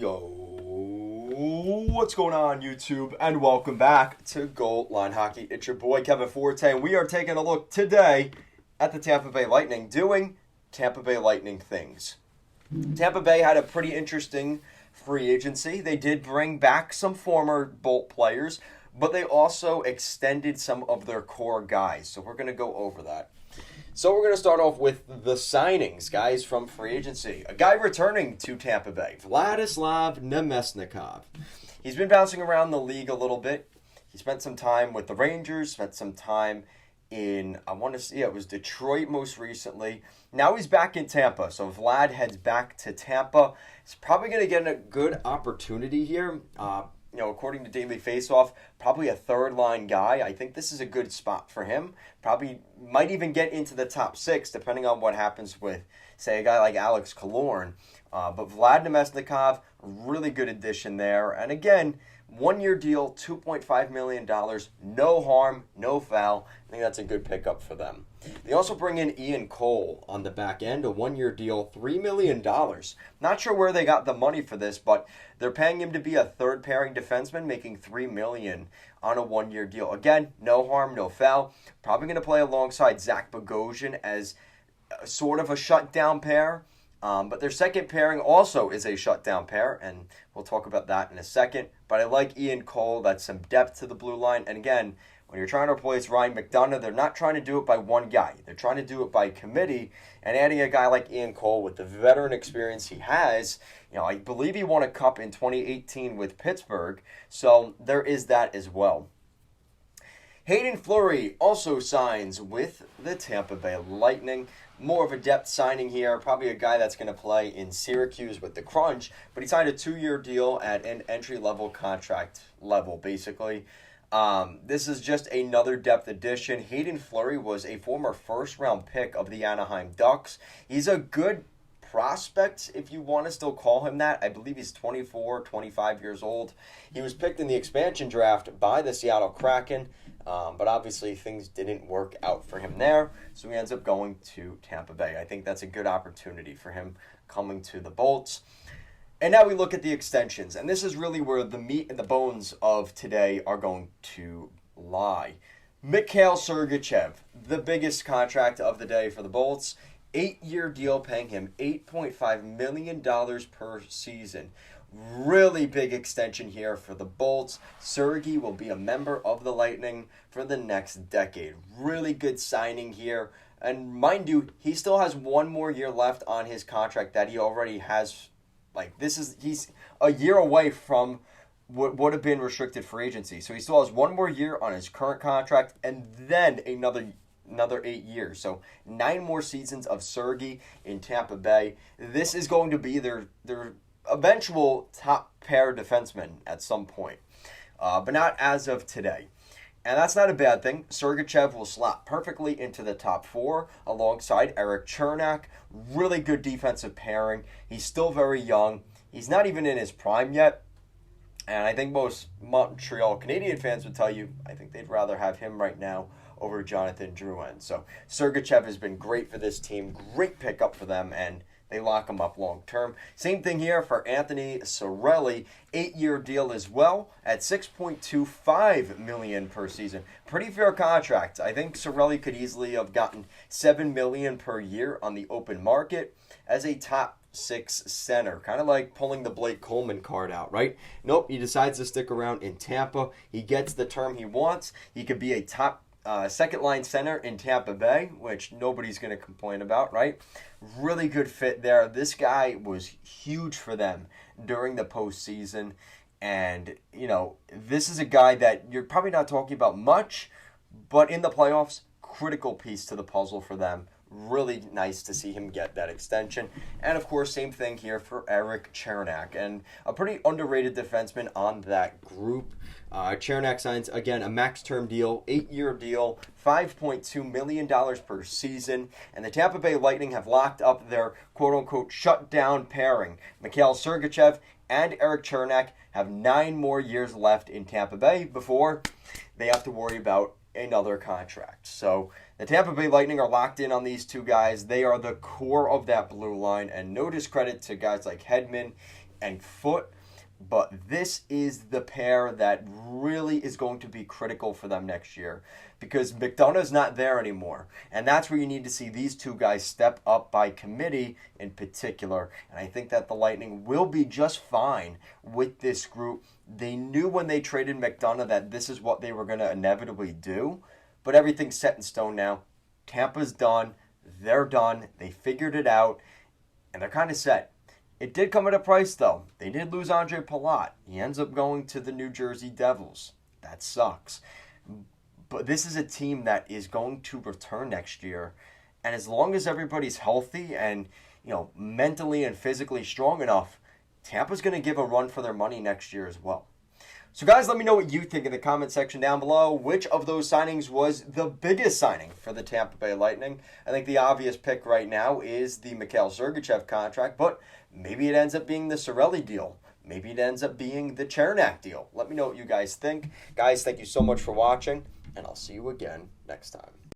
Yo, what's going on YouTube? And welcome back to Goal Line Hockey. It's your boy Kevin Forte, and we are taking a look today at the Tampa Bay Lightning doing Tampa Bay Lightning things. Tampa Bay had a pretty interesting free agency. They did bring back some former Bolt players, but they also extended some of their core guys. So we're going to go over that. So we're going to start off with the signings, guys, from free agency. A guy returning to Tampa Bay, Vladislav Namestnikov. He's been bouncing around the league a little bit. He spent some time with the Rangers, spent some time in, it was Detroit most recently. Now he's back in Tampa, so Vlad heads back to Tampa. He's probably going to get a good opportunity here. According to Daily Faceoff, probably a third-line guy. I think this is a good spot for him. Probably might even get into the top six, depending on what happens with, say, a guy like Alex Killorn. But Vlad Namestnikov, really good addition there. And again, one-year deal, $2.5 million. No harm, no foul. I think that's a good pickup for them. They also bring in Ian Cole on the back end, a one-year deal, $3 million. Not sure where they got the money for this, but they're paying him to be a third-pairing defenseman, making $3 million on a one-year deal. Again, no harm, no foul. Probably going to play alongside Zach Bogosian as sort of a shutdown pair. But their second pairing also is a shutdown pair, and we'll talk about that in a second. But I like Ian Cole. That's some depth to the blue line. And again, when you're trying to replace Ryan McDonough, they're not trying to do it by one guy. They're trying to do it by committee, and adding a guy like Ian Cole with the veteran experience he has, I believe he won a cup in 2018 with Pittsburgh, so there is that as well. Hayden Fleury also signs with the Tampa Bay Lightning. More of a depth signing here, probably a guy that's going to play in Syracuse with the Crunch, but he signed a 2-year deal at an entry-level contract level, basically. This is just another depth addition. Hayden Fleury was a former first-round pick of the Anaheim Ducks. He's a good prospect, if you want to still call him that. I believe he's 24, 25 years old. He was picked in the expansion draft by the Seattle Kraken, but obviously things didn't work out for him there, so he ends up going to Tampa Bay. I think that's a good opportunity for him coming to the Bolts. And now we look at the extensions, and this is really where the meat and the bones of today are going to lie. Mikhail Sergachev, the biggest contract of the day for the Bolts, 8-year deal paying him $8.5 million per season. Really big extension here for the Bolts. Sergey will be a member of the Lightning for the next decade. Really good signing here. And mind you, he still has one more year left on his contract that he already has. He's a year away from what would have been restricted free agency. So he still has one more year on his current contract and then another 8 years. So 9 more seasons of Sergey in Tampa Bay. This is going to be their eventual top pair defenseman at some point. But not as of today. And that's not a bad thing. Sergachev will slot perfectly into the top 4 alongside Erik Cernak. Really good defensive pairing. He's still very young. He's not even in his prime yet. And I think most Montreal Canadian fans would tell you, I think they'd rather have him right now over Jonathan Drouin. So Sergachev has been great for this team. Great pickup for them, and they lock him up long term. Same thing here for Anthony Cirelli. 8-year deal as well at $6.25 million per season. Pretty fair contract. I think Cirelli could easily have gotten $7 million per year on the open market as a top 6 center. Kind of like pulling the Blake Coleman card out, right? Nope, he decides to stick around in Tampa. He gets the term he wants. He could be a top second-line center in Tampa Bay, which nobody's going to complain about, right? Really good fit there. This guy was huge for them during the postseason. And, this is a guy that you're probably not talking about much, but in the playoffs, critical piece to the puzzle for them. Really nice to see him get that extension. And, of course, same thing here for Erik Cernak. And a pretty underrated defenseman on that group. Cernak signs, again, a max-term deal, 8-year deal, $5.2 million per season. And the Tampa Bay Lightning have locked up their quote-unquote shutdown pairing. Mikhail Sergachev and Erik Cernak have 9 more years left in Tampa Bay before they have to worry about another contract. So the Tampa Bay Lightning are locked in on these two guys. They are the core of that blue line, and no discredit to guys like Hedman and foot. But this is the pair that really is going to be critical for them next year because McDonough's not there anymore. And that's where you need to see these two guys step up by committee in particular. And I think that the Lightning will be just fine with this group. They knew when they traded McDonough that this is what they were going to inevitably do. But everything's set in stone now. Tampa's done. They're done. They figured it out. And they're kind of set. It did come at a price, though. They did lose Andre Palat. He ends up going to the New Jersey Devils. That sucks. But this is a team that is going to return next year. And as long as everybody's healthy and, mentally and physically strong enough, Tampa's going to give a run for their money next year as well. So, guys, let me know what you think in the comment section down below. Which of those signings was the biggest signing for the Tampa Bay Lightning? I think the obvious pick right now is the Mikhail Sergachev contract, but maybe it ends up being the Cirelli deal. Maybe it ends up being the Cernak deal. Let me know what you guys think. Guys, thank you so much for watching, and I'll see you again next time.